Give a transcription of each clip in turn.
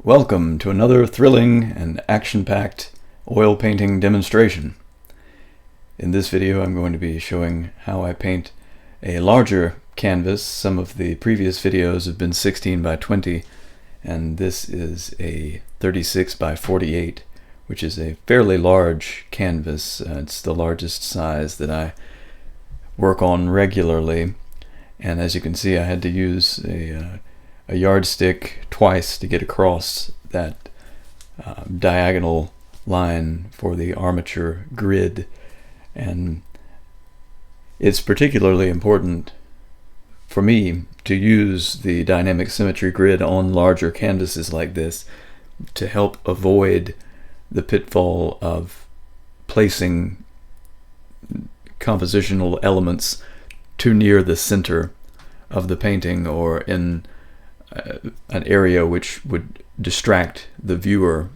Welcome to another thrilling and action-packed oil painting demonstration. In this video I'm going to be showing how I paint a larger canvas. Some of the previous videos have been 16 by 20 and this is a 36 by 48, which is a fairly large canvas. It's the largest size that I work on regularly, and as you can see I had to use a yardstick twice to get across that diagonal line for the armature grid. And it's particularly important for me to use the dynamic symmetry grid on larger canvases like this to help avoid the pitfall of placing compositional elements too near the center of the painting or in an area which would distract the viewer.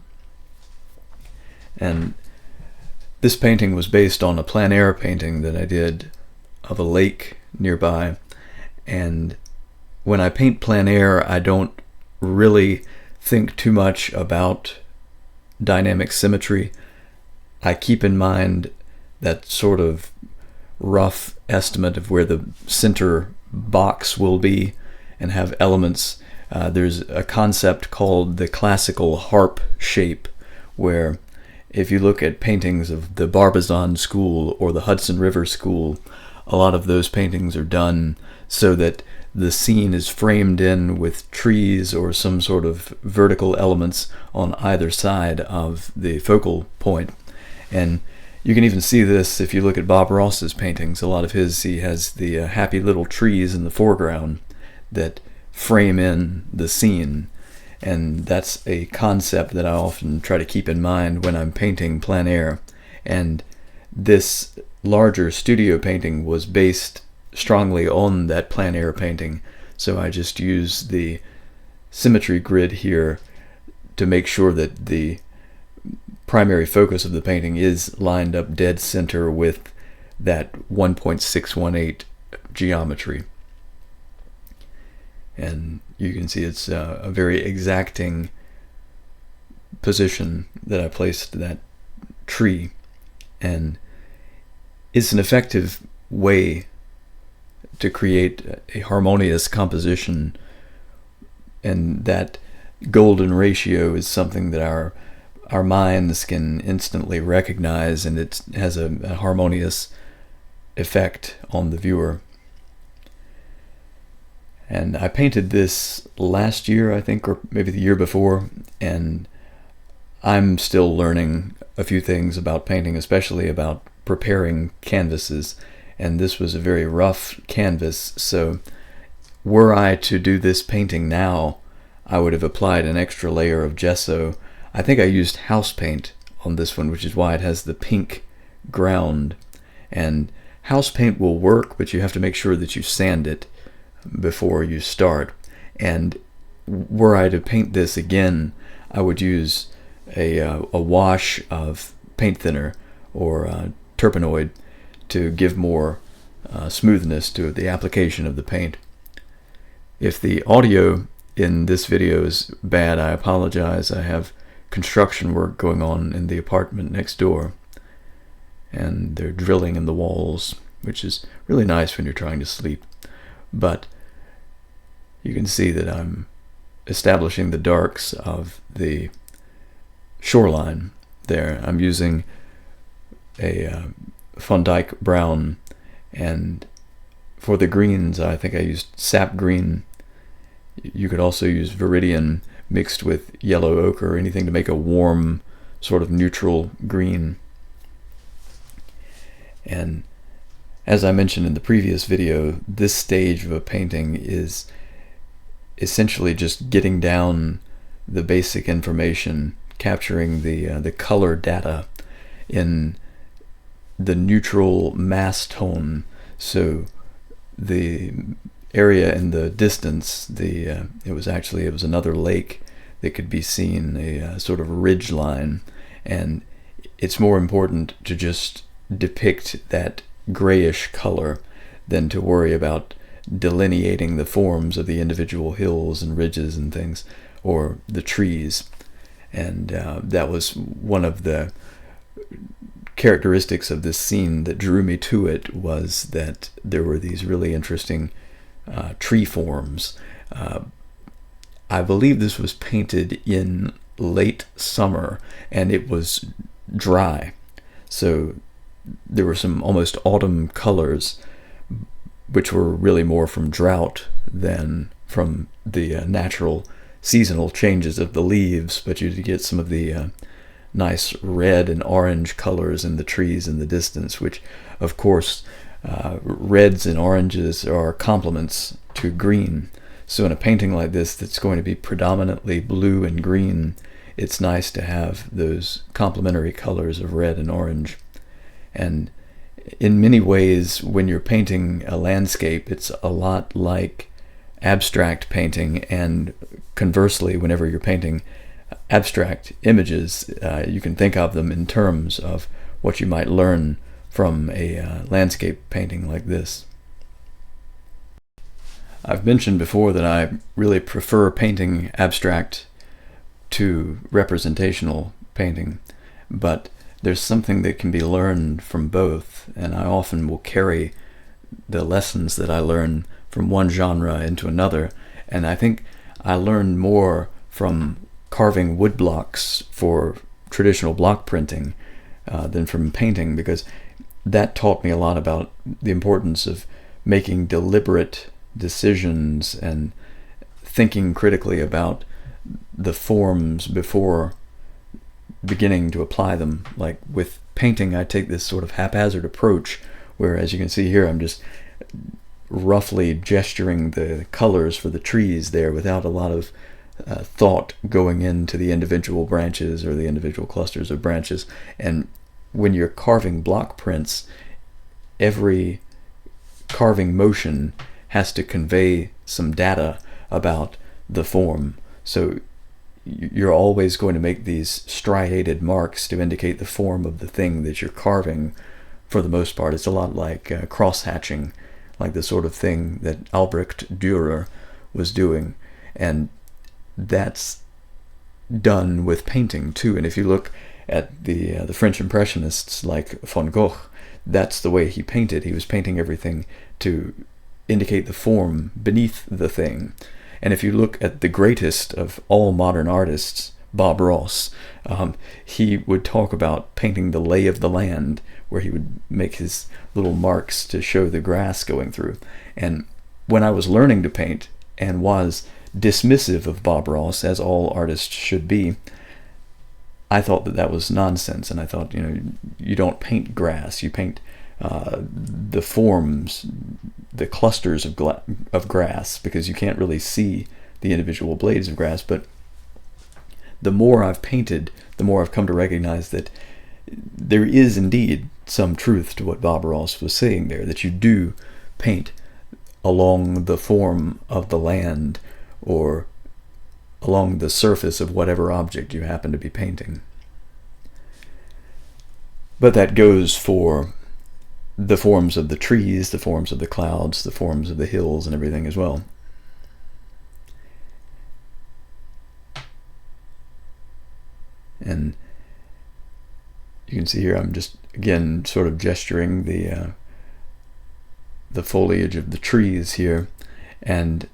And this painting was based on a plein air painting that I did of a lake nearby, and when I paint plein air I don't really think too much about dynamic symmetry. I keep in mind that sort of rough estimate of where the center box will be and have elements. There's a concept called the classical harp shape, where if you look at paintings of the Barbizon school or the Hudson River school, a lot of those paintings are done so that the scene is framed in with trees or some sort of vertical elements on either side of the focal point. And you can even see this if you look at Bob Ross's paintings. A lot of his, he has the happy little trees in the foreground that frame in the scene, and that's a concept that I often try to keep in mind when I'm painting plein air. And this larger studio painting was based strongly on that plein air painting, so I just use the symmetry grid here to make sure that the primary focus of the painting is lined up dead center with that 1.618 geometry. And you can see it's a very exacting position that I placed that tree, and it's an effective way to create a harmonious composition, and that golden ratio is something that our minds can instantly recognize, and it has a harmonious effect on the viewer. And I painted this last year, I think, or maybe the year before, and I'm still learning a few things about painting, especially about preparing canvases. And this was a very rough canvas, so were I to do this painting now, I would have applied an extra layer of gesso. I think I used house paint on this one, which is why it has the pink ground. And house paint will work, but you have to make sure that you sand it before you start. And were I to paint this again, I would use a wash of paint thinner or turpenoid to give more smoothness to the application of the paint. If the audio in this video is bad, I apologize. I have construction work going on in the apartment next door, and they're drilling in the walls, which is really nice when you're trying to sleep. But you can see that I'm establishing the darks of the shoreline there. I'm using a Van Dyke brown, and for the greens I think I used sap green. You could also use viridian mixed with yellow ochre or anything to make a warm sort of neutral green. And as I mentioned in the previous video, this stage of a painting is essentially just getting down the basic information, capturing the color data in the neutral mass tone. So the area in the distance, it was another lake that could be seen, a sort of ridge line, and it's more important to just depict that grayish color than to worry about delineating the forms of the individual hills and ridges and things. or the trees. And that was one of the characteristics of this scene that drew me to it, was that there were these really interesting tree forms. I believe this was painted in late summer, and it was dry. So there were some almost autumn colors, which were really more from drought than from the natural seasonal changes of the leaves, but you get some of the nice red and orange colors in the trees in the distance, which, of course, reds and oranges are complements to green. So in a painting like this that's going to be predominantly blue and green, it's nice to have those complementary colors of red and orange. And in many ways, when you're painting a landscape, it's a lot like abstract painting, and conversely, whenever you're painting abstract images, you can think of them in terms of what you might learn from a landscape painting like this. I've mentioned before that I really prefer painting abstract to representational painting, but there's something that can be learned from both, and I often will carry the lessons that I learn from one genre into another, and I think I learned more from carving wood blocks for traditional block printing than from painting, because that taught me a lot about the importance of making deliberate decisions and thinking critically about the forms before beginning to apply them. Like with painting, I take this sort of haphazard approach where, as you can see here, I'm just roughly gesturing the colors for the trees there without a lot of thought going into the individual branches or the individual clusters of branches. And when you're carving block prints, every carving motion has to convey some data about the form. So you're always going to make these striated marks to indicate the form of the thing that you're carving. For the most part, it's a lot like cross-hatching, like the sort of thing that Albrecht Dürer was doing. And that's done with painting too. And if you look at the French Impressionists like Van Gogh, that's the way he painted. He was painting everything to indicate the form beneath the thing. And if you look at the greatest of all modern artists, Bob Ross, he would talk about painting the lay of the land, where he would make his little marks to show the grass going through. And when I was learning to paint and was dismissive of Bob Ross, as all artists should be, I thought that that was nonsense. And I thought, you don't paint grass, you paint the forms, the clusters of grass, because you can't really see the individual blades of grass. But the more I've painted, the more I've come to recognize that there is indeed some truth to what Bob Ross was saying there, that you do paint along the form of the land or along the surface of whatever object you happen to be painting. But that goes for the forms of the trees, the forms of the clouds, the forms of the hills, and everything as well. And you can see here I'm just, again, sort of gesturing the foliage of the trees here. And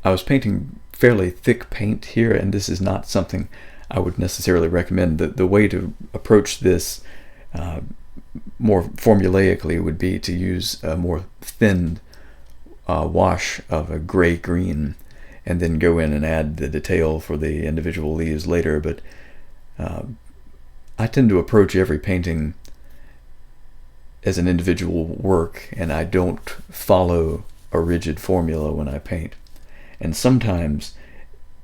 I was painting fairly thick paint here, and this is not something I would necessarily recommend. The way to approach this more formulaically would be to use a more thin wash of a gray-green, and then go in and add the detail for the individual leaves later. But I tend to approach every painting as an individual work, and I don't follow a rigid formula when I paint. And sometimes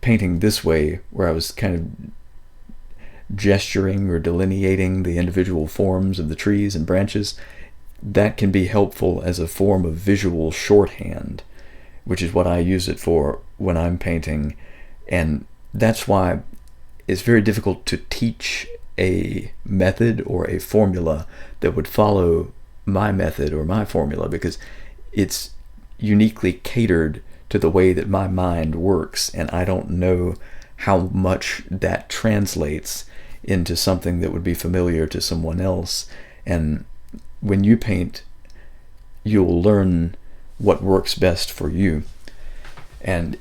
painting this way, where I was kind of gesturing or delineating the individual forms of the trees and branches, that can be helpful as a form of visual shorthand, which is what I use it for when I'm painting. And that's why it's very difficult to teach a method or a formula that would follow my method or my formula, because it's uniquely catered to the way that my mind works, and I don't know how much that translates into something that would be familiar to someone else. And when you paint, you'll learn what works best for you. And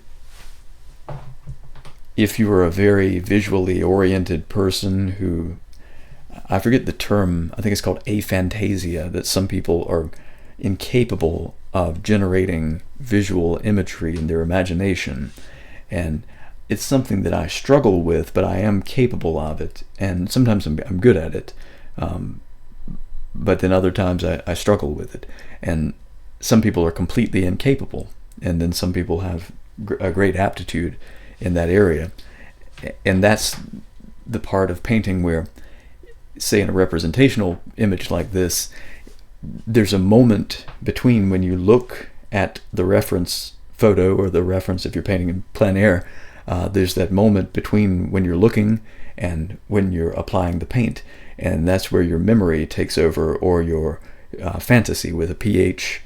if you are a very visually oriented person who, I forget the term, I think it's called aphantasia, that some people are incapable of generating visual imagery in their imagination. And it's something that I struggle with, but I am capable of it. And sometimes I'm good at it. But then other times I struggle with it. And some people are completely incapable. And then some people have a great aptitude in that area. And that's the part of painting where, say in a representational image like this, there's a moment between when you look at the reference photo, or the reference if you're painting in plein air, there's that moment between when you're looking and when you're applying the paint. And that's where your memory takes over, or your fantasy with a PH,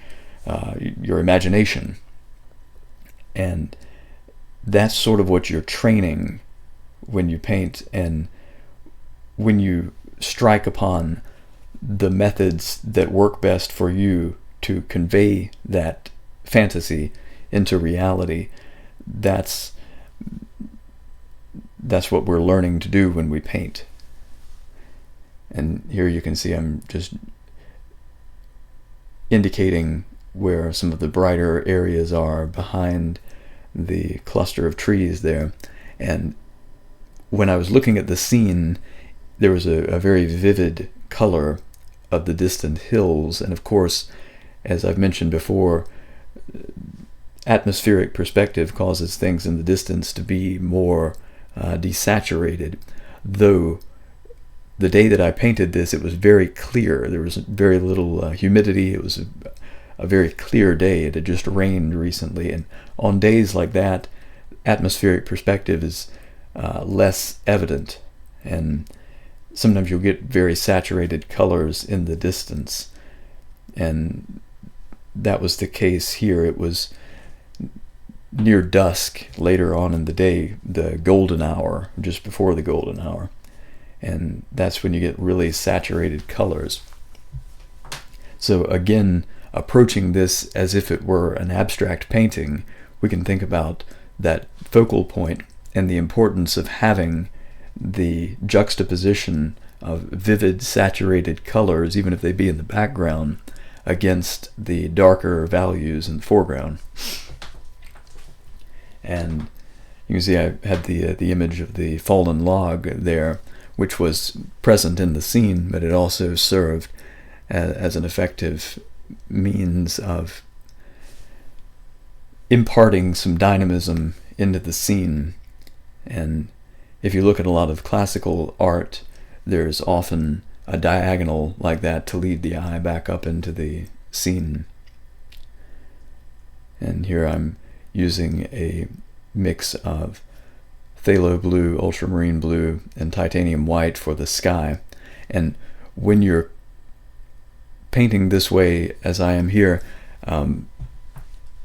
your imagination. And that's sort of what you're training when you paint. And when you strike upon the methods that work best for you to convey that fantasy into reality, that's what we're learning to do when we paint. And here you can see I'm just indicating where some of the brighter areas are behind the cluster of trees there. And when I was looking at the scene, there was a very vivid color of the distant hills. And of course, as I've mentioned before, atmospheric perspective causes things in the distance to be more desaturated. Though the day that I painted this, it was very clear. There was very little humidity. It was a very clear day. It had just rained recently. And on days like that, atmospheric perspective is less evident. And sometimes you'll get very saturated colors in the distance. And that was the case here. It was near dusk, later on in the day, the golden hour, just before the golden hour. And that's when you get really saturated colors. So again, approaching this as if it were an abstract painting, we can think about that focal point and the importance of having the juxtaposition of vivid saturated colors, even if they be in the background, against the darker values in the foreground. And you can see I had the image of the fallen log there, which was present in the scene, but it also served as an effective means of imparting some dynamism into the scene. And if you look at a lot of classical art, there's often a diagonal like that to lead the eye back up into the scene. And here I'm using a mix of phthalo blue, ultramarine blue, and titanium white for the sky. And when you're painting this way, as I am here,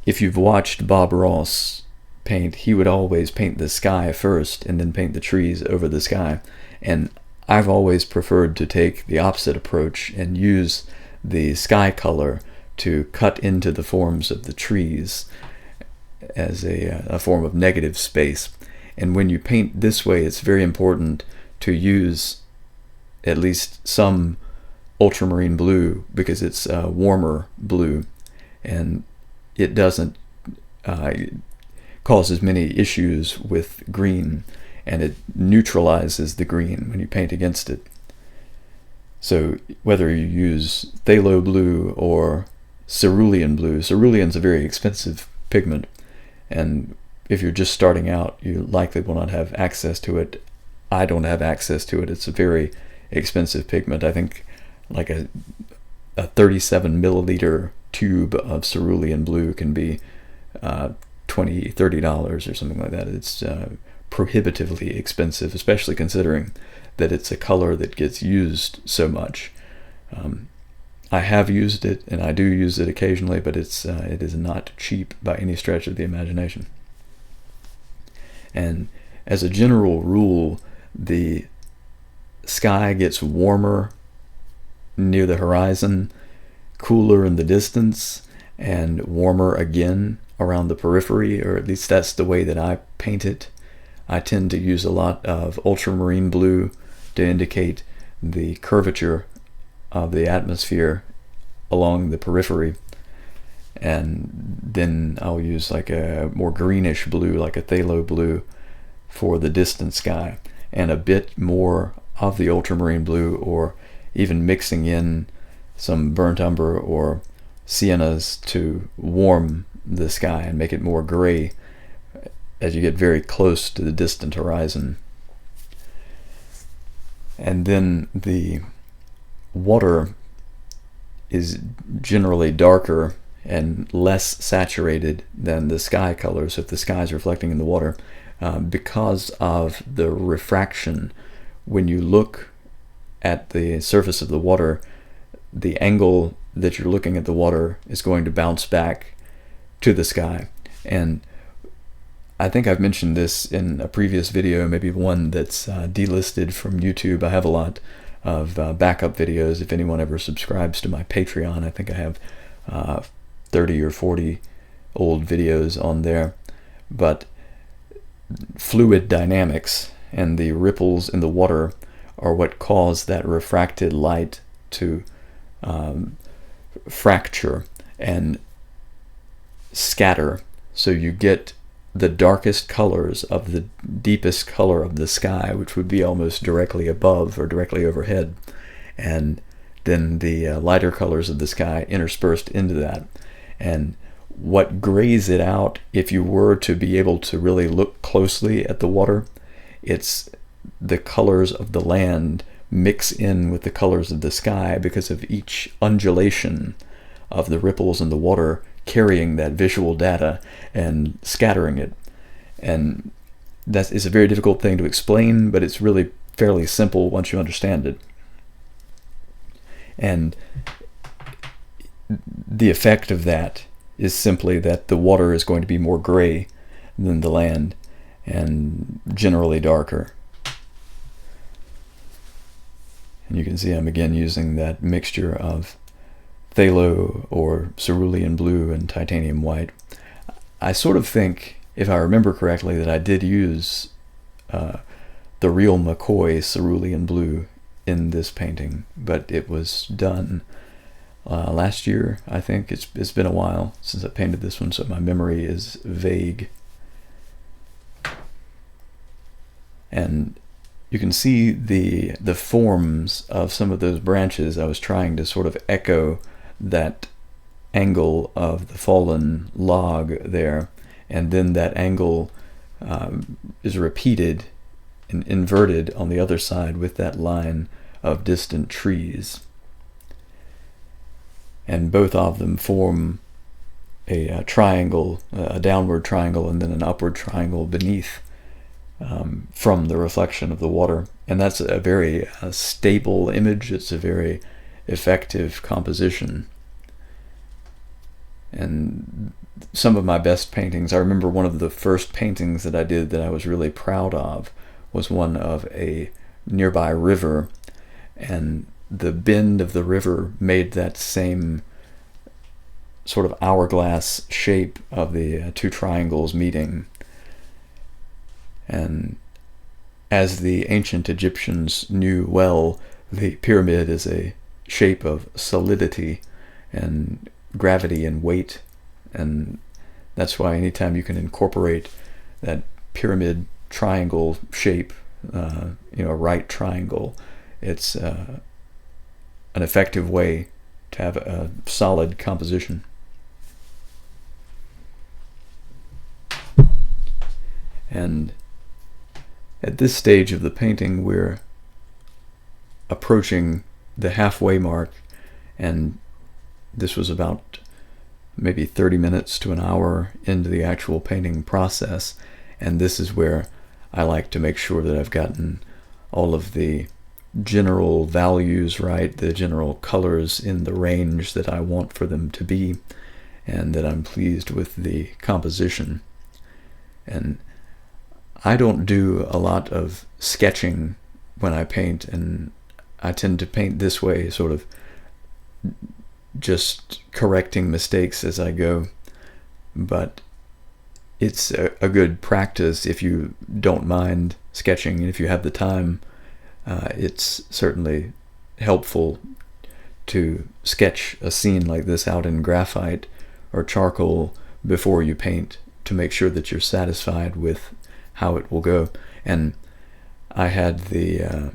if you've watched Bob Ross paint, he would always paint the sky first and then paint the trees over the sky. And I've always preferred to take the opposite approach and use the sky color to cut into the forms of the trees as a form of negative space. And when you paint this way, it's very important to use at least some ultramarine blue, because it's a warmer blue and it doesn't cause as many issues with green, and it neutralizes the green when you paint against it. So whether you use phthalo blue or cerulean blue, cerulean's a very expensive pigment, and if you're just starting out, you likely will not have access to it. I don't have access to it. It's a very expensive pigment. I think like a 37 milliliter tube of cerulean blue can be $20-$30 or something like that. It's prohibitively expensive, especially considering that it's a color that gets used so much. I have used it, and I do use it occasionally, but it is not cheap by any stretch of the imagination. And as a general rule, the sky gets warmer near the horizon, cooler in the distance, and warmer again around the periphery, or at least that's the way that I paint it. I tend to use a lot of ultramarine blue to indicate the curvature of the atmosphere along the periphery, and then I'll use like a more greenish blue, like a phthalo blue, for the distant sky, and a bit more of the ultramarine blue, or even mixing in some burnt umber or siennas to warm the sky and make it more gray as you get very close to the distant horizon. And then the water is generally darker and less saturated than the sky colors if the sky is reflecting in the water, because of the refraction. When you look at the surface of the water, the angle that you're looking at the water is going to bounce back to the sky. And I think I've mentioned this in a previous video, maybe one that's delisted from YouTube. I have a lot of backup videos. If anyone ever subscribes to my Patreon, I think I have 30 or 40 old videos on there. But fluid dynamics and the ripples in the water are what cause that refracted light to fracture and scatter. So you get the darkest colors of the deepest color of the sky, which would be almost directly above or directly overhead, and then the lighter colors of the sky interspersed into that. And what grays it out, if you were to be able to really look closely at the water, it's the colors of the land mix in with the colors of the sky because of each undulation of the ripples in the water carrying that visual data and scattering it. And that is a very difficult thing to explain, but it's really fairly simple once you understand it. And the effect of that is simply that the water is going to be more gray than the land and generally darker. And you can see I'm again using that mixture of phthalo or cerulean blue and titanium white. I sort of think, if I remember correctly, that I did use the real McCoy cerulean blue in this painting, but it was done last year, I think. It's been a while since I painted this one, so my memory is vague. And you can see the forms of some of those branches. I was trying to sort of echo that angle of the fallen log there, and then that angle is repeated and inverted on the other side with that line of distant trees. And both of them form a triangle, a downward triangle, and then an upward triangle beneath, from the reflection of the water. And that's a very stable image. It's a very effective composition. And some of my best paintings, I remember one of the first paintings that I did that I was really proud of was one of a nearby river, and the bend of the river made that same sort of hourglass shape of the two triangles meeting. And as the ancient Egyptians knew well, the pyramid is a shape of solidity and gravity and weight, and that's why anytime you can incorporate that pyramid triangle shape, a right triangle, it's an effective way to have a solid composition. And at this stage of the painting, we're approaching the halfway mark, and this was about maybe 30 minutes to an hour into the actual painting process, and this is where I like to make sure that I've gotten all of the general values right, the general colors in the range that I want for them to be, and that I'm pleased with the composition. And I don't do a lot of sketching when I paint, and I tend to paint this way, sort of just correcting mistakes as I go. But it's a good practice if you don't mind sketching, and if you have the time. It's certainly helpful to sketch a scene like this out in graphite or charcoal before you paint, to make sure that you're satisfied with how it will go. And I had the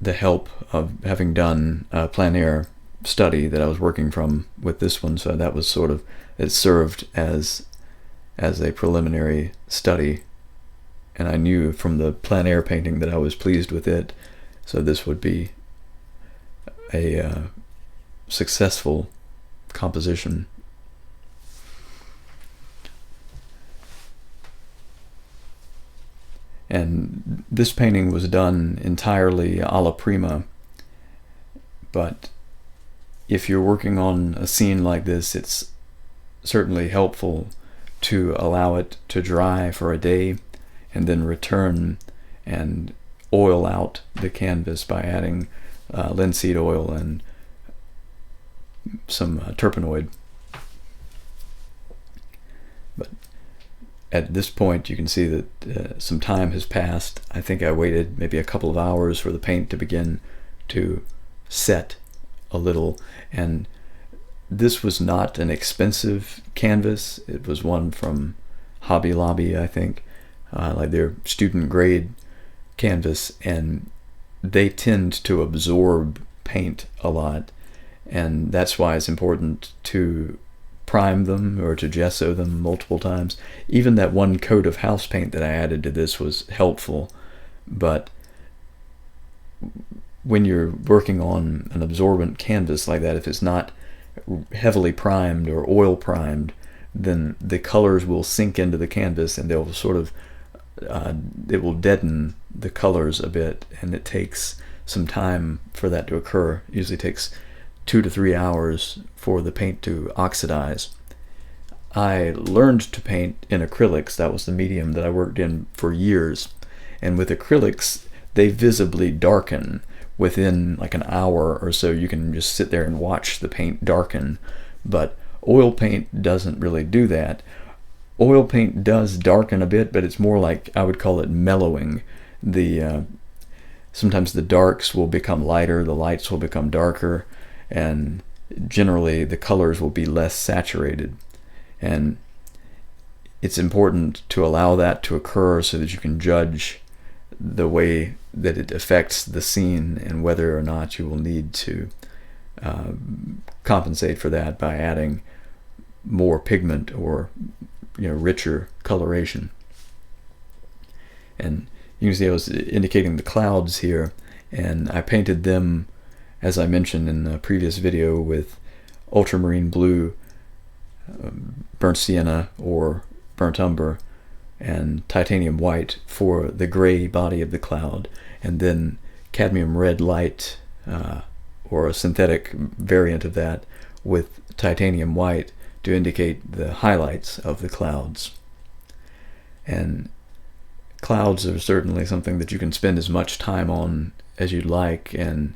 help of having done a plein air study that I was working from with this one, so that was sort of, it served as a preliminary study, and I knew from the plein air painting that I was pleased with it, so this would be a successful composition. And this painting was done entirely alla prima, but if you're working on a scene like this, it's certainly helpful to allow it to dry for a day and then return and oil out the canvas by adding linseed oil and some terpenoid. But at this point you can see that some time has passed. I think I waited maybe a couple of hours for the paint to begin to set a little, and this was not an expensive canvas. It was one from Hobby Lobby, I think, like their student grade canvas, and they tend to absorb paint a lot, and that's why it's important to prime them or to gesso them multiple times. Even that one coat of house paint that I added to this was helpful, but when you're working on an absorbent canvas like that, if it's not heavily primed or oil primed, then the colors will sink into the canvas and they'll sort of it will deaden the colors a bit, and it takes some time for that to occur. It usually takes 2 to 3 hours for the paint to oxidize. I learned to paint in acrylics. That was the medium that I worked in for years, and with acrylics they visibly darken within like an hour or so. You can just sit there and watch the paint darken, but oil paint doesn't really do that. Oil paint does darken a bit, but it's more like, I would call it mellowing. Sometimes the darks will become lighter, the lights will become darker, and generally the colors will be less saturated. And it's important to allow that to occur so that you can judge the way that it affects the scene and whether or not you will need to compensate for that by adding more pigment or richer coloration. And you can see I was indicating the clouds here, and I painted them, as I mentioned in the previous video, with ultramarine blue, burnt sienna or burnt umber, and titanium white for the gray body of the cloud, and then cadmium red light or a synthetic variant of that with titanium white to indicate the highlights of the clouds. And clouds are certainly something that you can spend as much time on as you'd like, and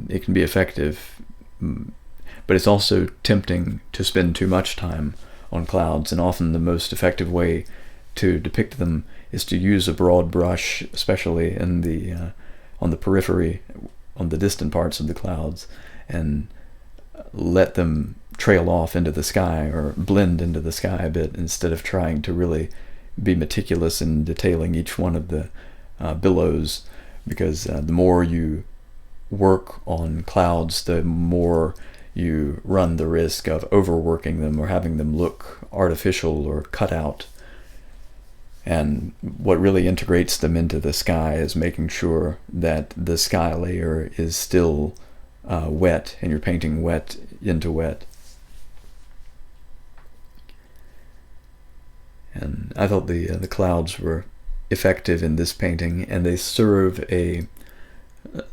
it can be effective, but it's also tempting to spend too much time on clouds, and often the most effective way to depict them is to use a broad brush, especially in the on the periphery, on the distant parts of the clouds, and let them trail off into the sky or blend into the sky a bit, instead of trying to really be meticulous in detailing each one of the billows, because the more you work on clouds, the more you run the risk of overworking them or having them look artificial or cut out. And what really integrates them into the sky is making sure that the sky layer is still wet, and you're painting wet into wet. And I thought the clouds were effective in this painting, and they serve a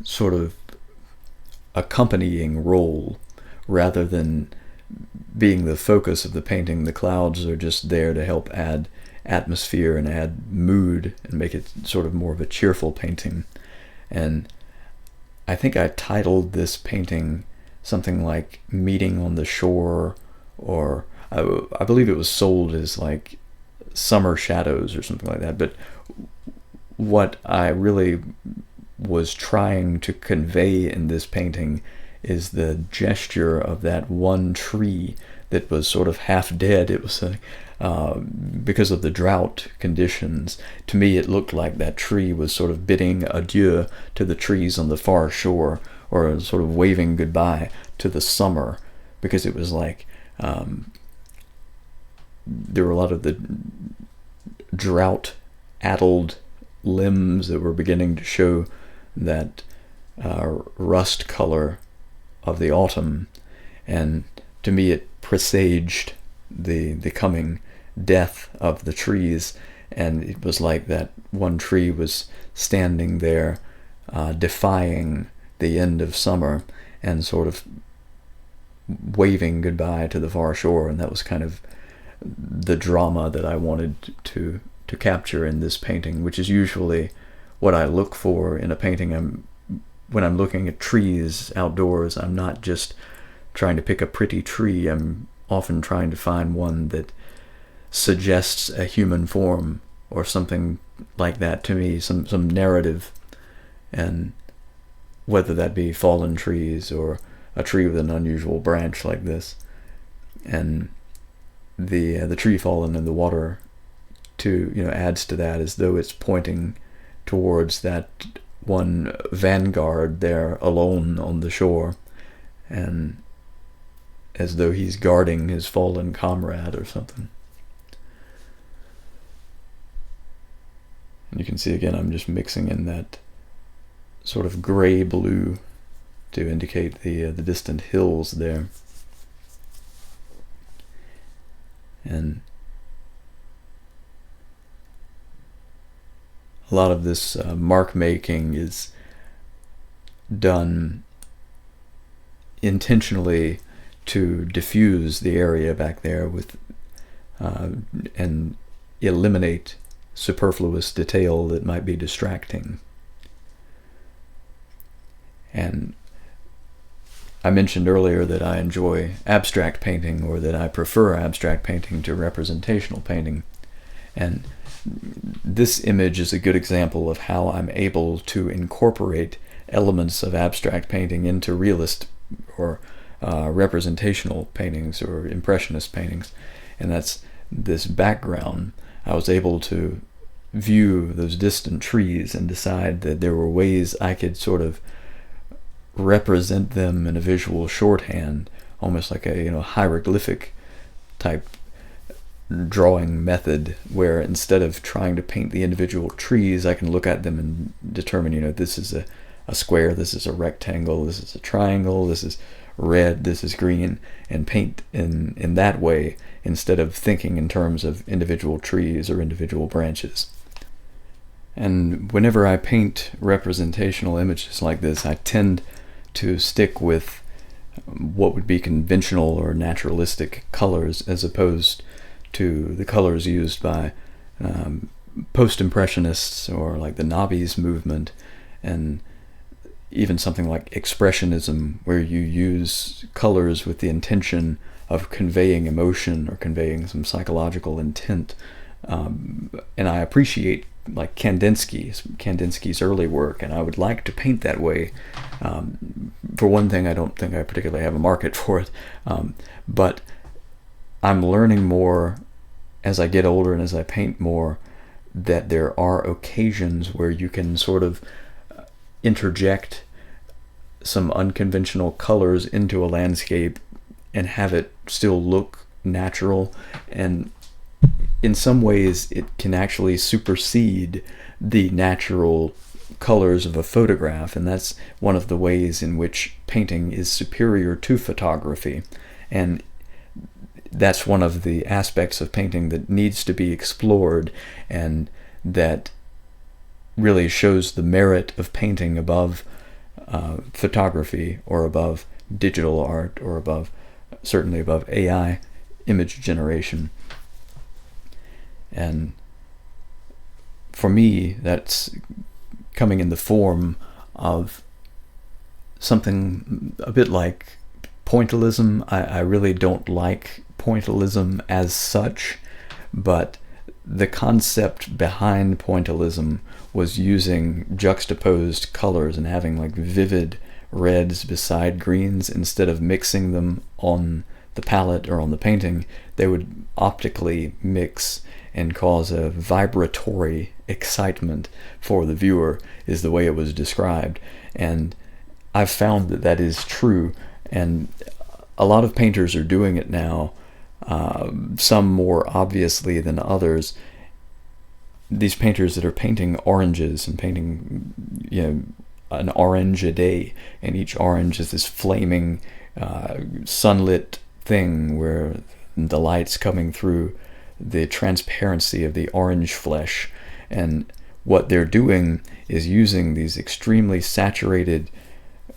sort of accompanying role rather than being the focus of the painting. The clouds are just there to help add atmosphere and add mood and make it sort of more of a cheerful painting. And I think I titled this painting something like Meeting on the Shore, or I believe it was sold as like Summer Shadows or something like that. But what I really was trying to convey in this painting is the gesture of that one tree that was sort of half dead. It was because of the drought conditions. To me, it looked like that tree was sort of bidding adieu to the trees on the far shore, or sort of waving goodbye to the summer, because it was like there were a lot of the drought-addled limbs that were beginning to show that rust color of the autumn, and to me it presaged the coming death of the trees. And it was like that one tree was standing there defying the end of summer and sort of waving goodbye to the far shore. And that was kind of the drama that I wanted to capture in this painting, which is usually what I look for in a painting. When I'm looking at trees outdoors, I'm not just trying to pick a pretty tree. I'm often trying to find one that suggests a human form or something like that to me, some narrative. And whether that be fallen trees or a tree with an unusual branch like this, and the tree fallen in the water adds to that, as though it's pointing towards that one vanguard there alone on the shore, and as though he's guarding his fallen comrade or something. And you can see again, I'm just mixing in that sort of gray blue to indicate the distant hills there. And a lot of this mark making is done intentionally to diffuse the area back there with and eliminate superfluous detail that might be distracting. And I mentioned earlier that I enjoy abstract painting, or that I prefer abstract painting to representational painting. And this image is a good example of how I'm able to incorporate elements of abstract painting into realist or representational paintings or impressionist paintings. And that's this background. I was able to view those distant trees and decide that there were ways I could sort of represent them in a visual shorthand, almost like a hieroglyphic type drawing method, where instead of trying to paint the individual trees, I can look at them and determine, this is a square, this is a rectangle, this is a triangle, this is red, this is green, and paint in that way instead of thinking in terms of individual trees or individual branches. And whenever I paint representational images like this, I tend to stick with what would be conventional or naturalistic colors, as opposed to the colors used by post-impressionists, or like the Nobby's movement, and even something like expressionism, where you use colors with the intention of conveying emotion or conveying some psychological intent. And I appreciate like Kandinsky's early work, and I would like to paint that way. For one thing, I don't think I particularly have a market for it, but I'm learning more as I get older and as I paint more that there are occasions where you can sort of interject some unconventional colors into a landscape and have it still look natural, and in some ways it can actually supersede the natural colors of a photograph. And that's one of the ways in which painting is superior to photography, and that's one of the aspects of painting that needs to be explored, and that really shows the merit of painting above photography or above digital art or certainly above AI image generation. And for me, that's coming in the form of something a bit like pointillism. I really don't like pointillism as such, but the concept behind pointillism was using juxtaposed colors and having like vivid reds beside greens. Instead of mixing them on the palette or on the painting, they would optically mix and cause a vibratory excitement for the viewer, is the way it was described. And I've found that that is true, and a lot of painters are doing it now, some more obviously than others. These painters that are painting oranges and painting, an orange a day, and each orange is this flaming sunlit thing where the light's coming through the transparency of the orange flesh. And what they're doing is using these extremely saturated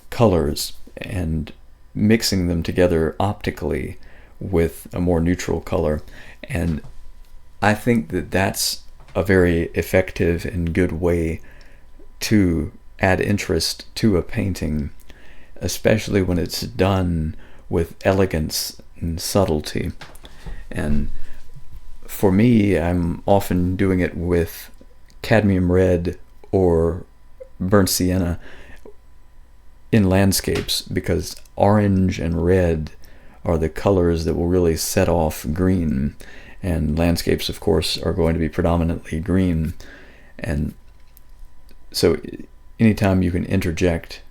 colors and mixing them together optically with a more neutral color. And I think that that's a very effective and good way to add interest to a painting, especially when it's done with elegance and subtlety. And for me, I'm often doing it with cadmium red or burnt sienna in landscapes, because orange and red are the colors that will really set off green, and landscapes, of course, are going to be predominantly green. And so anytime you can interject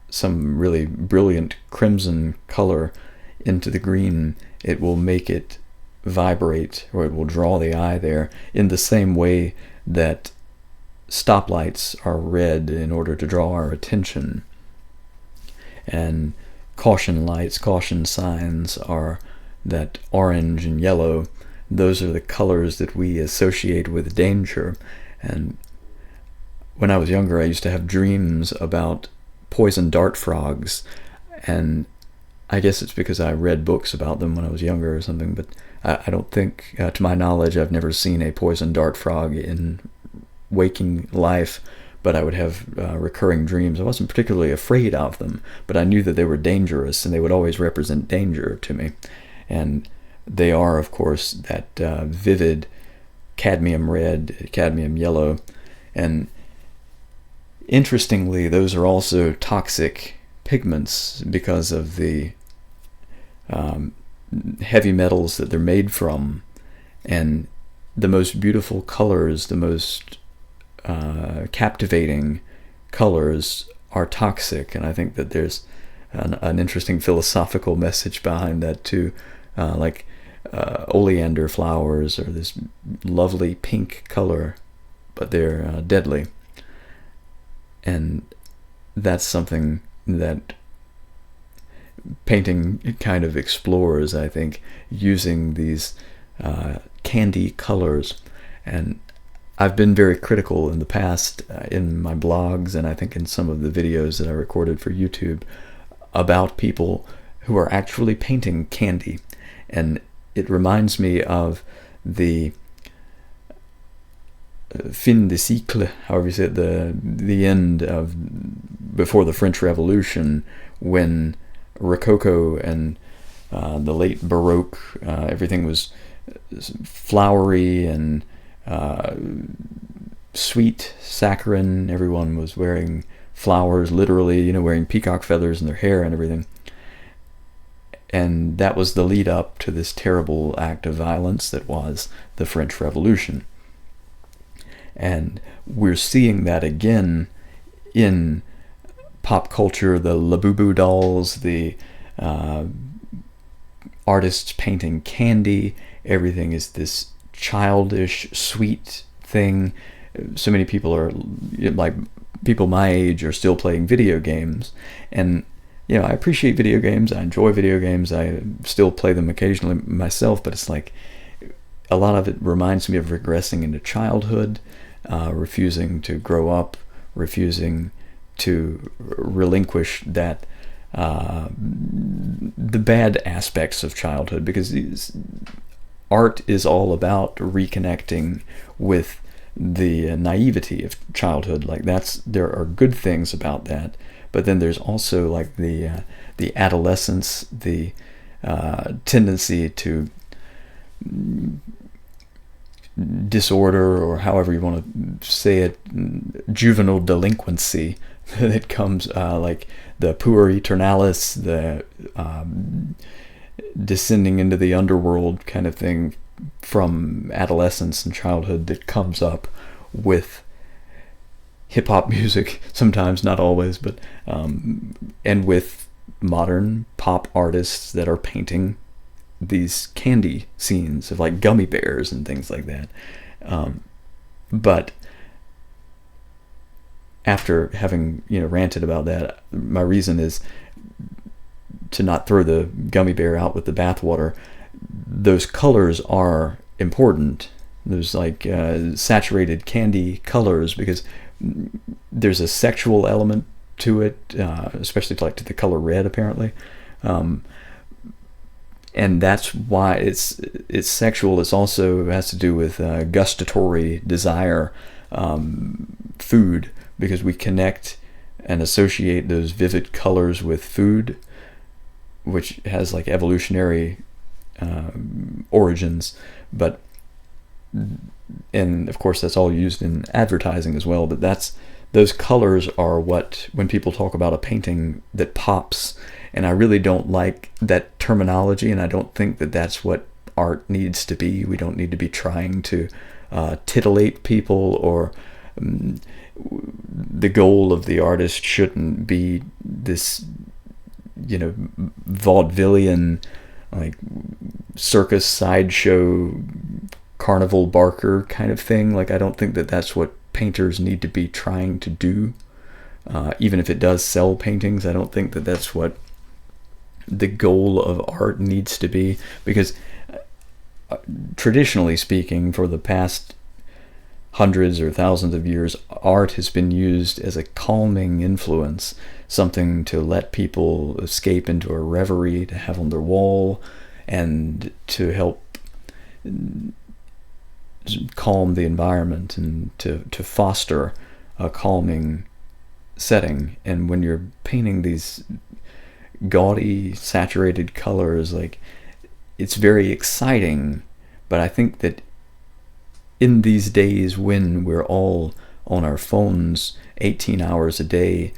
some really brilliant crimson color into the green, it will make it vibrate, or it will draw the eye there, in the same way that stoplights are red in order to draw our attention, and caution lights, caution signs are that orange and yellow. Those are the colors that we associate with danger. And when I was younger, I used to have dreams about poison dart frogs, and I guess it's because I read books about them when I was younger or something, but I don't think, to my knowledge, I've never seen a poison dart frog in waking life, but I would have recurring dreams. I wasn't particularly afraid of them, but I knew that they were dangerous, and they would always represent danger to me. And they are, of course, that vivid cadmium red, cadmium yellow. And interestingly, those are also toxic pigments because of the heavy metals that they're made from. And the most beautiful colors, the most captivating colors are toxic. And I think that there's an interesting philosophical message behind that too. Like oleander flowers are this lovely pink color, but they're deadly. And that's something that painting kind of explores, I think, using these candy colors. And I've been very critical in the past in my blogs, and I think in some of the videos that I recorded for YouTube, about people who are actually painting candy. And it reminds me of the fin de siècle, however you say it, the end of before the French Revolution, when Rococo and the late Baroque, everything was flowery and sweet, saccharine. Everyone was wearing flowers, literally, wearing peacock feathers in their hair and everything. And that was the lead up to this terrible act of violence that was the French Revolution. And we're seeing that again in pop culture, the Labubu dolls, the artists painting candy. Everything is this childish, sweet thing. So many people are, like, people my age are still playing video games. And I appreciate video games. I enjoy video games. I still play them occasionally myself, but it's like a lot of it reminds me of regressing into childhood. refusing to grow up, refusing to relinquish that the bad aspects of childhood, because art is all about reconnecting with the naivety of childhood. Like there are good things about that, but then there's also like the adolescence, the tendency to disorder, or however you want to say it, juvenile delinquency that comes, like the puer aeternalis, the descending into the underworld kind of thing from adolescence and childhood that comes up with hip-hop music sometimes, not always, but and with modern pop artists that are painting these candy scenes of like gummy bears and things like that. But after having ranted about that, my reason is to not throw the gummy bear out with the bathwater. Those colors are important. There's like saturated candy colors, because there's a sexual element to it, especially to the color red, apparently. And that's why it's sexual. It also has to do with gustatory desire, food, because we connect and associate those vivid colors with food, which has like evolutionary origins. But and of course that's all used in advertising as well. But those colors are what, when people talk about a painting that pops. And I really don't like that terminology, and I don't think that that's what art needs to be. We don't need to be trying to titillate people, or the goal of the artist shouldn't be this, vaudevillian, like circus sideshow carnival barker kind of thing. Like, I don't think that that's what painters need to be trying to do. Even if it does sell paintings, I don't think that that's what the goal of art needs to be, because traditionally speaking, for the past hundreds or thousands of years, art has been used as a calming influence, something to let people escape into a reverie, to have on their wall, and to help calm the environment, and to foster a calming setting. And when you're painting these gaudy, saturated colors, like, it's very exciting. But I think that in these days when we're all on our phones 18 hours a day,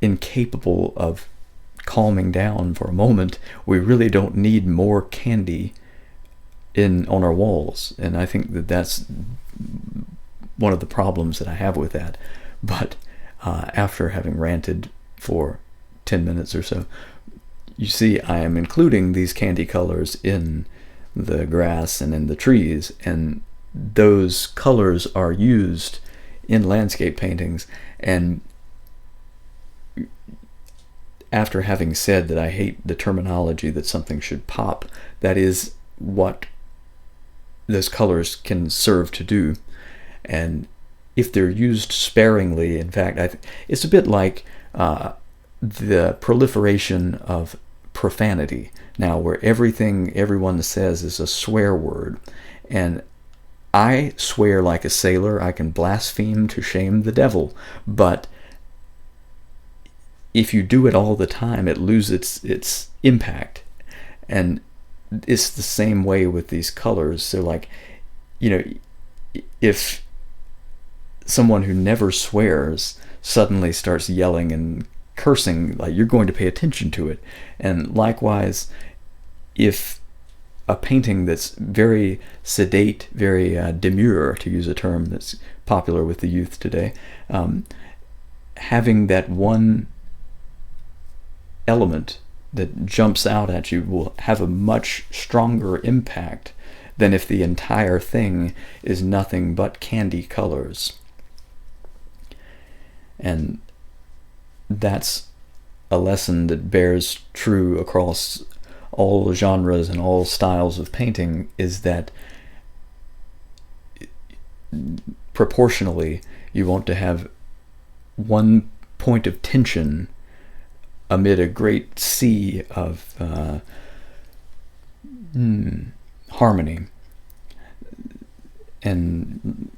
incapable of calming down for a moment, we really don't need more candy on our walls. And I think that that's one of the problems that I have with that. But after having ranted for 10 minutes or so, you see I am including these candy colors in the grass and in the trees, and those colors are used in landscape paintings. And after having said that I hate the terminology that something should pop, that is what those colors can serve to do. And if they're used sparingly, in fact, it's a bit like the proliferation of profanity now, where everyone says is a swear word. And I swear like a sailor. I can blaspheme to shame the devil. But if you do it all the time, it loses its impact. And it's the same way with these colors. So, like, if someone who never swears suddenly starts yelling and cursing, like, you're going to pay attention to it. And likewise, if a painting that's very sedate, very demure, to use a term that's popular with the youth today, having that one element that jumps out at you will have a much stronger impact than if the entire thing is nothing but candy colors. And that's a lesson that bears true across all genres and all styles of painting, is that proportionally, you want to have one point of tension amid a great sea of harmony and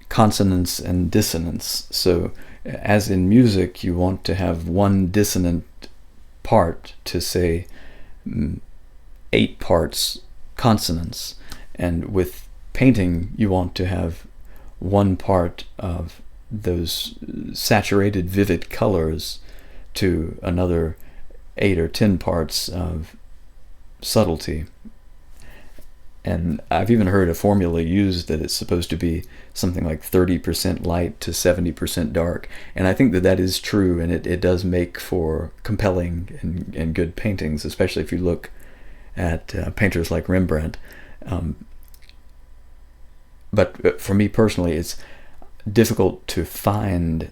consonance and dissonance. So as in music, you want to have one dissonant part to, say, 8 parts consonance, and with painting you want to have one part of those saturated vivid colors to another 8 or 10 parts of subtlety. And I've even heard a formula used that it's supposed to be something like 30% light to 70% dark. And I think that that is true, and it does make for compelling and good paintings, especially if you look at painters like Rembrandt. But for me personally, it's difficult to find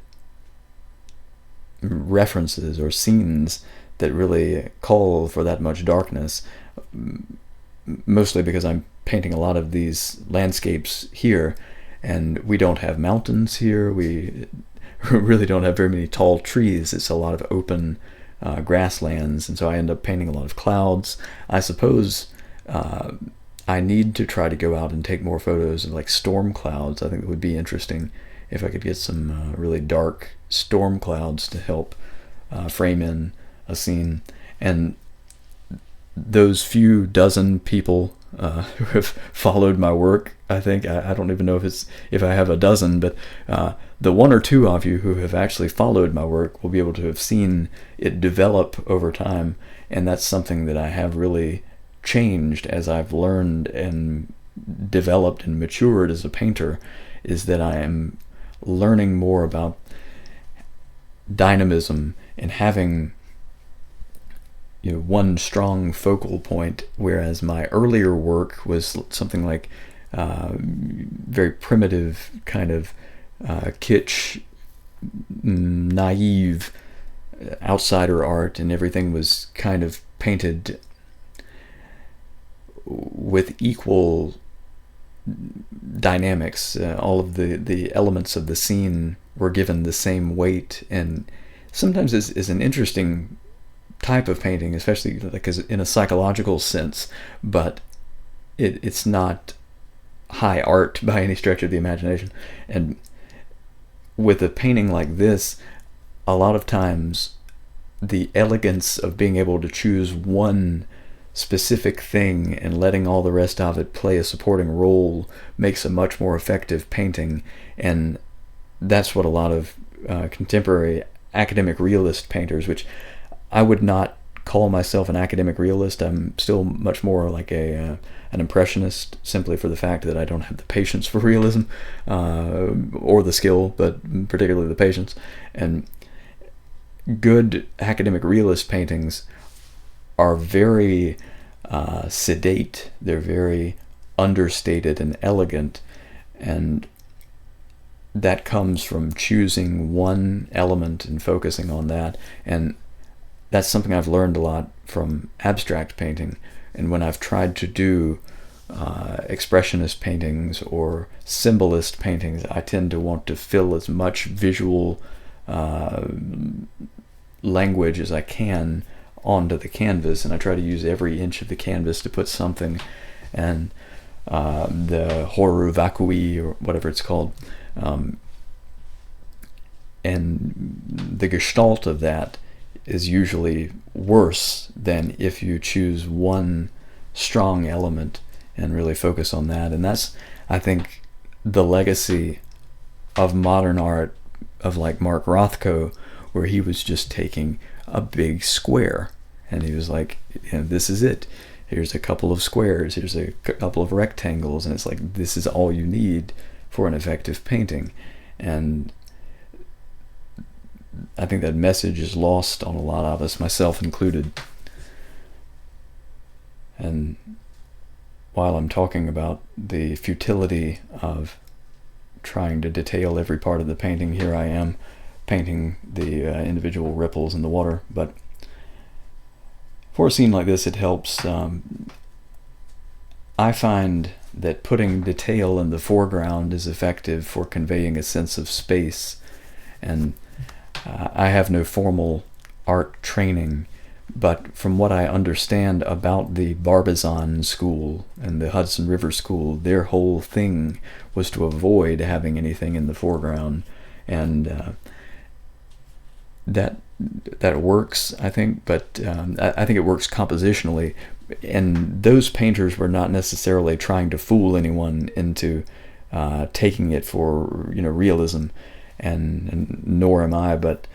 references or scenes that really call for that much darkness, mostly because I'm painting a lot of these landscapes here, and we don't have mountains here. We really don't have very many tall trees. It's a lot of open grasslands, and so I end up painting a lot of clouds. I suppose I need to try to go out and take more photos of like storm clouds. I think it would be interesting if I could get some really dark storm clouds to help frame in a scene. And those few dozen people who have followed my work, I think, I don't even know if I have a dozen, but the 1 or 2 of you who have actually followed my work will be able to have seen it develop over time. And that's something that I have really changed as I've learned and developed and matured as a painter, is that I am learning more about dynamism and having one strong focal point, whereas my earlier work was something like very primitive kind of kitsch, naive outsider art, and everything was kind of painted with equal dynamics. All of the elements of the scene were given the same weight, and sometimes is an interesting type of painting, especially like in a psychological sense, but it's not high art by any stretch of the imagination. And with a painting like this, a lot of times the elegance of being able to choose one specific thing and letting all the rest of it play a supporting role makes a much more effective painting. And that's what a lot of contemporary academic realist painters, which I would not call myself an academic realist. I'm still much more like an impressionist, simply for the fact that I don't have the patience for realism or the skill, but particularly the patience. And good academic realist paintings are very sedate. They're very understated and elegant, and that comes from choosing one element and focusing on that. And that's something I've learned a lot from abstract painting. And when I've tried to do expressionist paintings or symbolist paintings, I tend to want to fill as much visual language as I can onto the canvas, and I try to use every inch of the canvas to put something. And the horror vacui, or whatever it's called, and the gestalt of that is usually worse than if you choose one strong element and really focus on that. And that's, I think, the legacy of modern art of like Mark Rothko, where he was just taking a big square and he was like, this is it. Here's a couple of squares, here's a couple of rectangles, and it's like, this is all you need for an effective painting. And I think that message is lost on a lot of us, myself included. And while I'm talking about the futility of trying to detail every part of the painting, here I am painting the individual ripples in the water. But for a scene like this, it helps. I find that putting detail in the foreground is effective for conveying a sense of space. And I have no formal art training, but from what I understand about the Barbizon School and the Hudson River School, their whole thing was to avoid having anything in the foreground. And that works, I think, but I think it works compositionally. And those painters were not necessarily trying to fool anyone into taking it for realism, and nor am I. But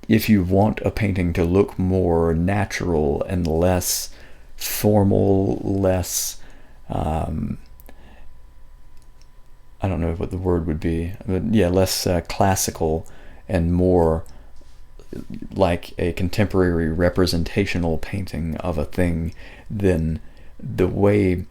if you want a painting to look more natural and less formal, less I don't know what the word would be, but yeah, less classical and more like a contemporary representational painting of a thing, then the way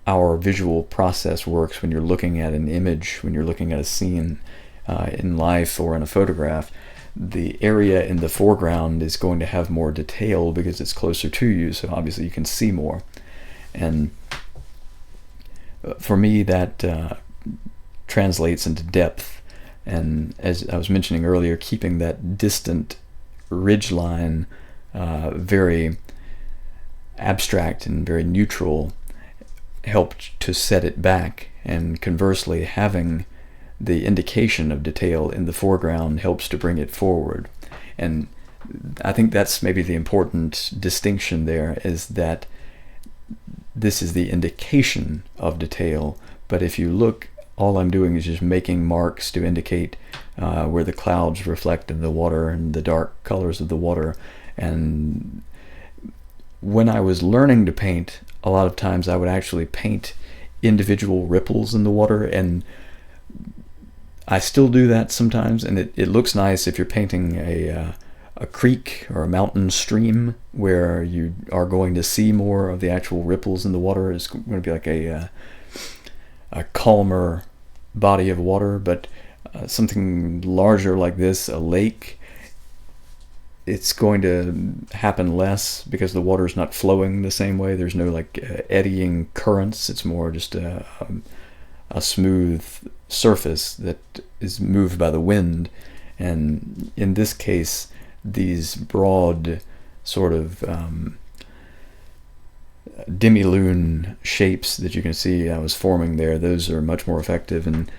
our visual process works when you're looking at an image, when you're looking at a scene in life or in a photograph, the area in the foreground is going to have more detail because it's closer to you, so obviously you can see more. And for me, that translates into depth. And as I was mentioning earlier, keeping that distant ridge line very abstract and very neutral helped to set it back, and conversely, having the indication of detail in the foreground helps to bring it forward. And I think that's maybe the important distinction there, is that this is the indication of detail, but if you look, all I'm doing is just making marks to indicate where the clouds reflect in the water and the dark colors of the water. And when I was learning to paint, a lot of times I would actually paint individual ripples in the water, and I still do that sometimes, and it looks nice if you're painting a creek or a mountain stream where you are going to see more of the actual ripples in the water. It's going to be like a calmer body of water. But something larger like this, a lake, it's going to happen less because the water is not flowing the same way. There's no eddying currents. It's more just a smooth surface that is moved by the wind. And in this case, these broad sort of demi-lune shapes that you can see I was forming there, those are much more effective. And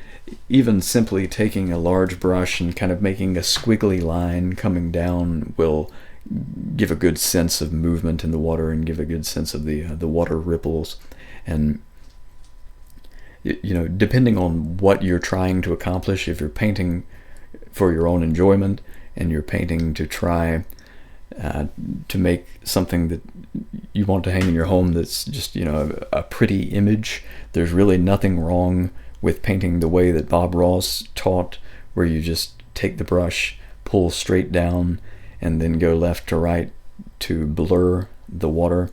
even simply taking a large brush and kind of making a squiggly line coming down will give a good sense of movement in the water and give a good sense of the water ripples. And depending on what you're trying to accomplish, if you're painting for your own enjoyment and you're painting to try to make something that you want to hang in your home that's just a pretty image, there's really nothing wrong with painting the way that Bob Ross taught, where you just take the brush, pull straight down, and then go left to right to blur the water.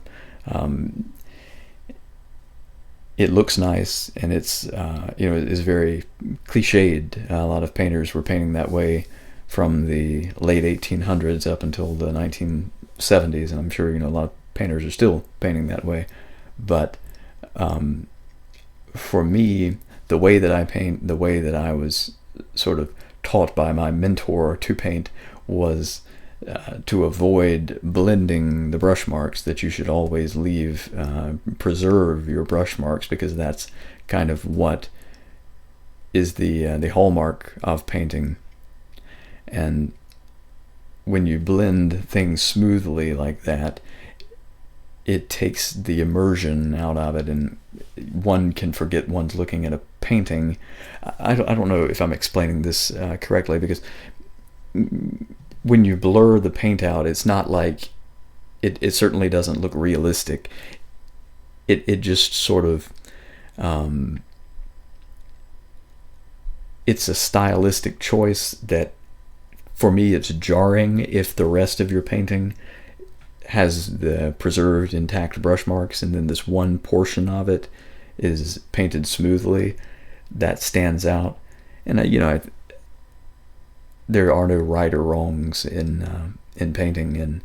It looks nice, and it's is very cliched. A lot of painters were painting that way from the late 1800s up until the 1970s, and I'm sure a lot of painters are still painting that way. But for me, the way that I paint, the way that I was sort of taught by my mentor to paint, was to avoid blending the brush marks, that you should always preserve your brush marks, because that's kind of what is the hallmark of painting. And when you blend things smoothly like that, it takes the immersion out of it, and one can forget one's looking at a painting. I don't know if I'm explaining this correctly, because when you blur the paint out, it's not like it certainly doesn't look realistic. It just sort of it's a stylistic choice that, for me, it's jarring if the rest of your painting has the preserved intact brush marks, and then this one portion of it is painted smoothly. That stands out. And there are no right or wrongs in painting, and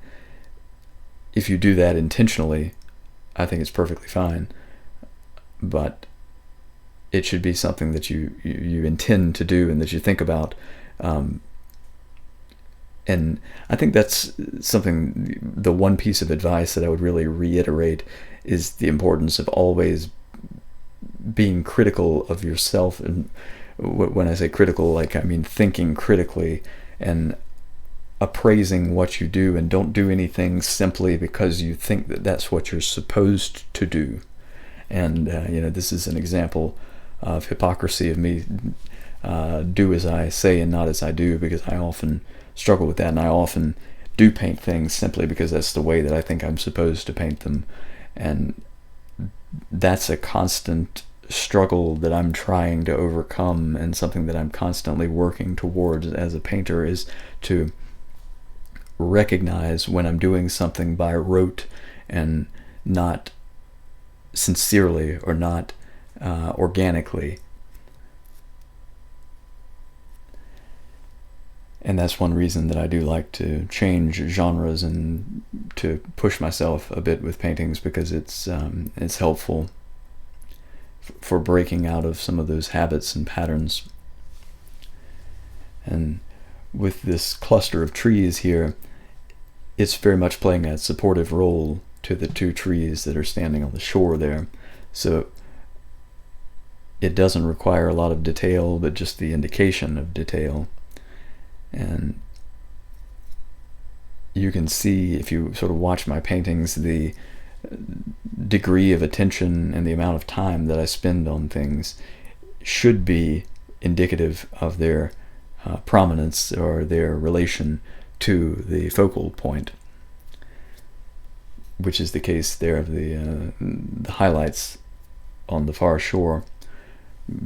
if you do that intentionally, I think it's perfectly fine. but it should be something that you intend to do and that you think about. And I think that's something, the one piece of advice that I would really reiterate is the importance of always being critical of yourself. And when I say critical, like, I mean thinking critically and appraising what you do, and don't do anything simply because you think that that's what you're supposed to do. And this is an example of hypocrisy of me. Do as I say and not as I do, because I often struggle with that, and I often do paint things simply because that's the way that I think I'm supposed to paint them. And that's a constant struggle that I'm trying to overcome, and something that I'm constantly working towards as a painter, is to recognize when I'm doing something by rote and not sincerely, or not organically. And that's one reason that I do like to change genres and to push myself a bit with paintings, because it's helpful for breaking out of some of those habits and patterns. And with this cluster of trees here, it's very much playing a supportive role to the two trees that are standing on the shore there. So it doesn't require a lot of detail, but just the indication of detail. And you can see, if you sort of watch my paintings, the degree of attention and the amount of time that I spend on things should be indicative of their prominence or their relation to the focal point, which is the case there of the highlights on the far shore,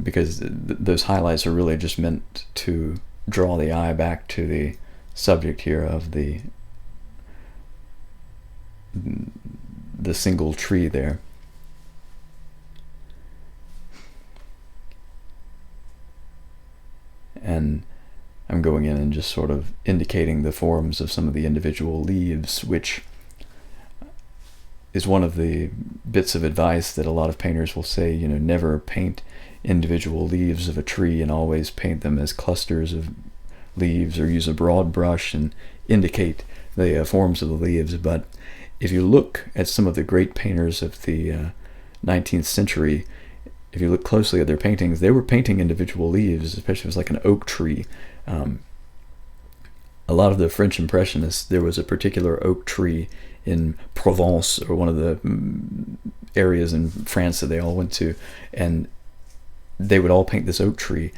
because those highlights are really just meant to draw the eye back to the subject here of the single tree there. And I'm going in and just sort of indicating the forms of some of the individual leaves, which is one of the bits of advice that a lot of painters will say, never paint individual leaves of a tree, and always paint them as clusters of leaves, or use a broad brush and indicate the forms of the leaves. But if you look at some of the great painters of the 19th century, if you look closely at their paintings, they were painting individual leaves, especially if it was like an oak tree. A lot of the French Impressionists, there was a particular oak tree in Provence, or one of the areas in France that they all went to, and they would all paint this oak tree,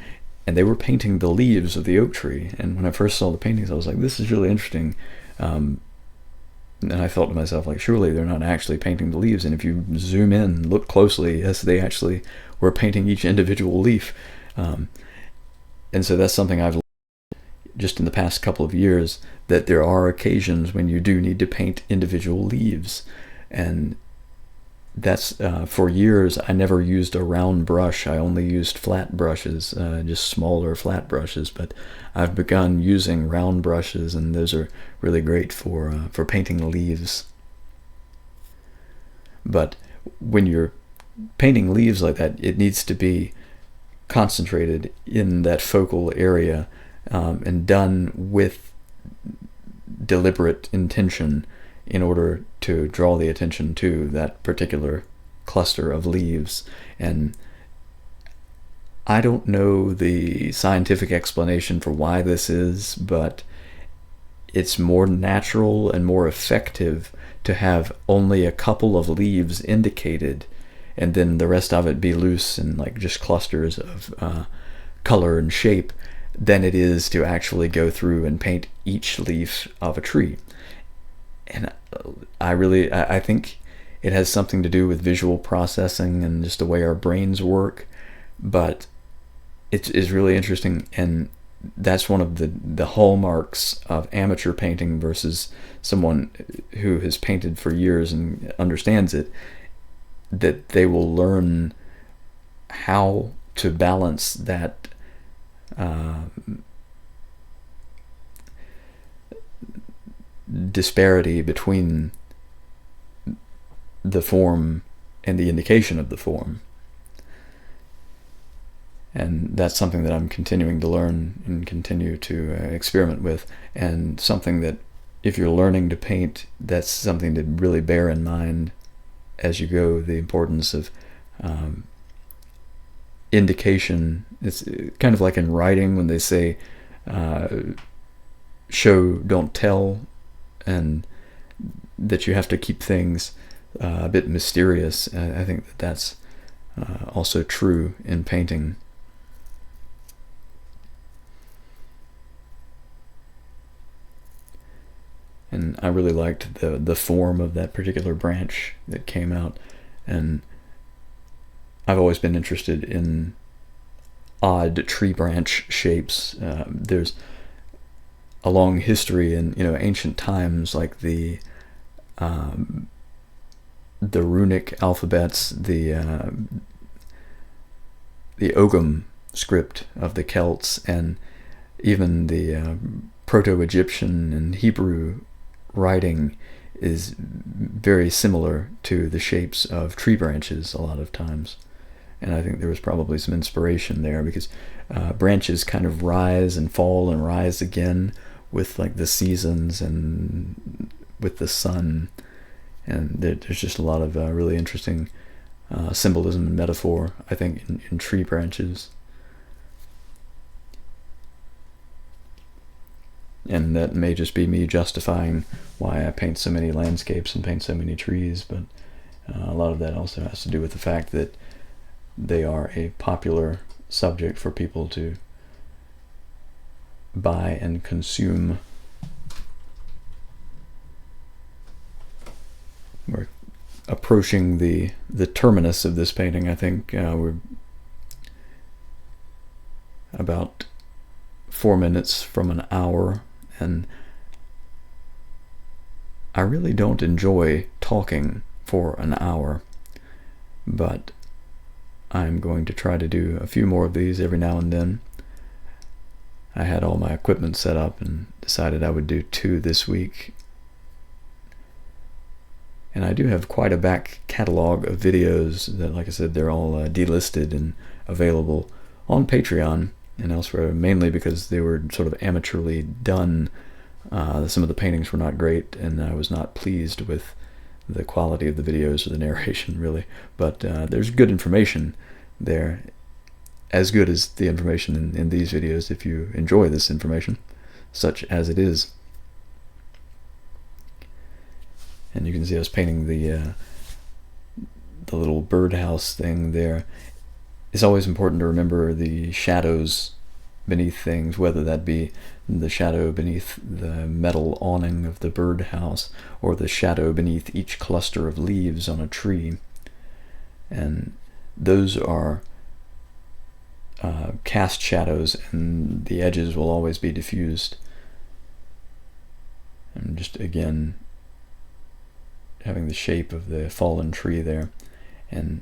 and they were painting the leaves of the oak tree. And when I first saw the paintings, I was like, this is really interesting. And I thought to myself, like, surely they're not actually painting the leaves. And if you zoom in, look closely, yes, they actually were painting each individual leaf. And so that's something I've learned just in the past couple of years, that there are occasions when you do need to paint individual leaves. And that's for years I never used a round brush. I only used flat brushes, just smaller flat brushes. But I've begun using round brushes, and those are really great for painting leaves. But when you're painting leaves like that, it needs to be concentrated in that focal area, and done with deliberate intention, in order to draw the attention to that particular cluster of leaves. And I don't know the scientific explanation for why this is, but it's more natural and more effective to have only a couple of leaves indicated, and then the rest of it be loose and like just clusters of color and shape, than it is to actually go through and paint each leaf of a tree. And I think it has something to do with visual processing and just the way our brains work, but it's really interesting. And that's one of the hallmarks of amateur painting versus someone who has painted for years and understands it, that they will learn how to balance that disparity between the form and the indication of the form. And that's something that I'm continuing to learn and continue to experiment with, and something that if you're learning to paint, that's something to really bear in mind as you go, the importance of indication. It's kind of like in writing when they say show, don't tell, and that you have to keep things a bit mysterious. I think that that's also true in painting. And I really liked the form of that particular branch that came out. And I've always been interested in odd tree branch shapes. There's a long history in ancient times, like the runic alphabets, the Ogham script of the Celts, and even the Proto-Egyptian and Hebrew writing is very similar to the shapes of tree branches a lot of times. And I think there was probably some inspiration there, because branches kind of rise and fall and rise again with like the seasons and with the sun. And there's just a lot of really interesting symbolism and metaphor, I think, in tree branches. And that may just be me justifying why I paint so many landscapes and paint so many trees, but a lot of that also has to do with the fact that they are a popular subject for people to buy and consume. We're approaching the terminus of this painting. I think we're about 4 minutes from an hour, and I really don't enjoy talking for an hour, but I'm going to try to do a few more of these every now and then. I had all my equipment set up and decided I would do 2 this week. And I do have quite a back catalog of videos that, like I said, they're all delisted and available on Patreon and elsewhere, mainly because they were sort of amateurly done. Some of the paintings were not great, and I was not pleased with the quality of the videos or the narration, really. But there's good information there, as good as the information in these videos, if you enjoy this information, such as it is. And you can see I was painting the little birdhouse thing there. It's always important to remember the shadows beneath things, whether that be the shadow beneath the metal awning of the birdhouse or the shadow beneath each cluster of leaves on a tree. And those are cast shadows, and the edges will always be diffused. And just again having the shape of the fallen tree there, and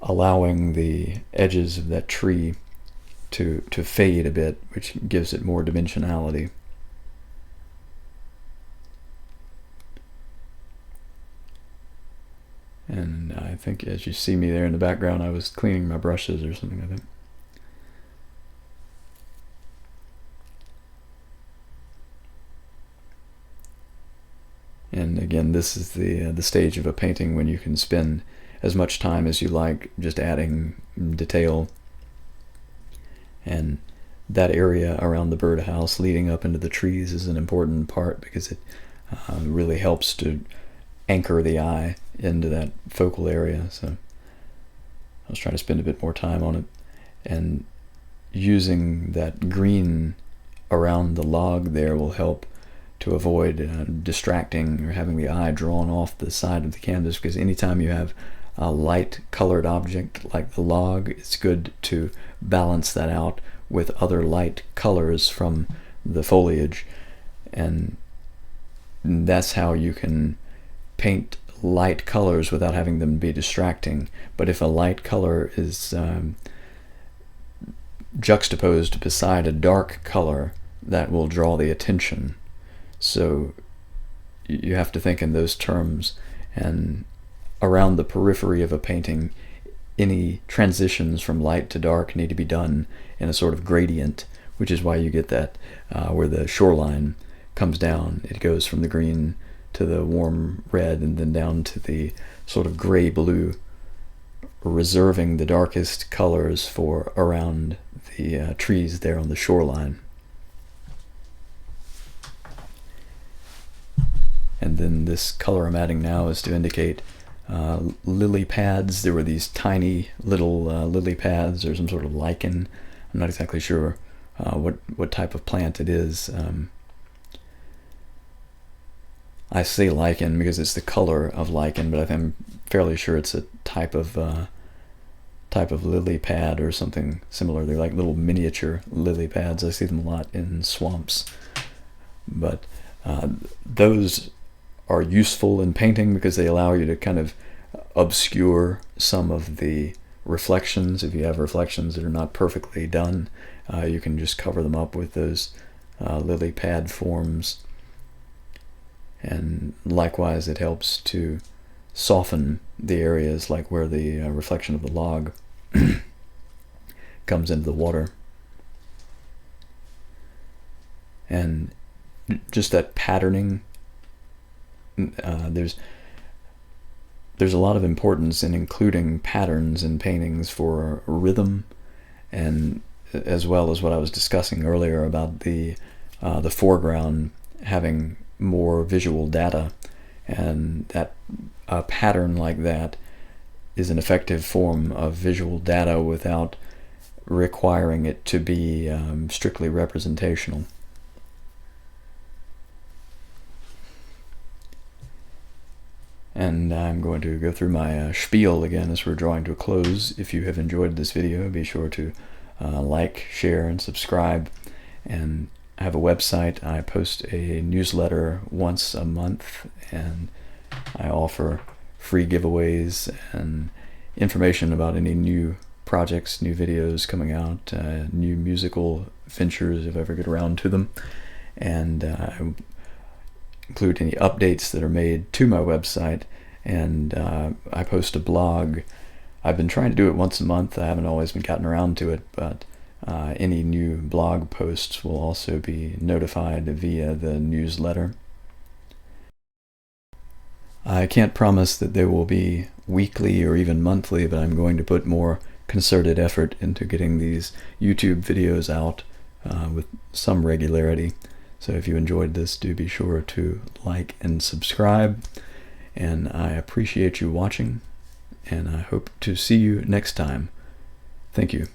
allowing the edges of that tree to fade a bit, which gives it more dimensionality. And I think as you see me there in the background, I was cleaning my brushes or something, I think. And again, this is the stage of a painting when you can spend as much time as you like just adding detail. And that area around the birdhouse leading up into the trees is an important part, because it really helps to anchor the eye into that focal area. So I was trying to spend a bit more time on it, and using that green around the log there will help to avoid distracting or having the eye drawn off the side of the canvas, because anytime you have a light colored object like the log, it's good to balance that out with other light colors from the foliage. And that's how you can paint light colors without having them be distracting. But if a light color is juxtaposed beside a dark color, that will draw the attention. So you have to think in those terms. And around the periphery of a painting, any transitions from light to dark need to be done in a sort of gradient, which is why you get that where the shoreline comes down. It goes from the green to the warm red and then down to the sort of gray blue, reserving the darkest colors for around the trees there on the shoreline. And then this color I'm adding now is to indicate lily pads. There were these tiny little lily pads or some sort of lichen. I'm not exactly sure what type of plant it is. I say lichen because it's the color of lichen, but I'm fairly sure it's a type of lily pad or something similar. They're like little miniature lily pads. I see them a lot in swamps. But those are useful in painting because they allow you to kind of obscure some of the reflections. If you have reflections that are not perfectly done, you can just cover them up with those lily pad forms. And likewise, it helps to soften the areas like where the reflection of the log comes into the water. And just that patterning, there's a lot of importance in including patterns in paintings for rhythm, and as well as what I was discussing earlier about the foreground having more visual data, and that a pattern like that is an effective form of visual data without requiring it to be strictly representational. And I'm going to go through my spiel again as we're drawing to a close. If you have enjoyed this video, be sure to like, share, and subscribe. And I have a website. I post a newsletter once a month, and I offer free giveaways and information about any new projects, new videos coming out, new musical ventures if I ever get around to them. And I include any updates that are made to my website, and I post a blog. I've been trying to do it once a month. I haven't always been gotten around to it, but any new blog posts will also be notified via the newsletter. I can't promise that they will be weekly or even monthly, but I'm going to put more concerted effort into getting these YouTube videos out with some regularity. So if you enjoyed this, do be sure to like and subscribe. And I appreciate you watching, and I hope to see you next time. Thank you.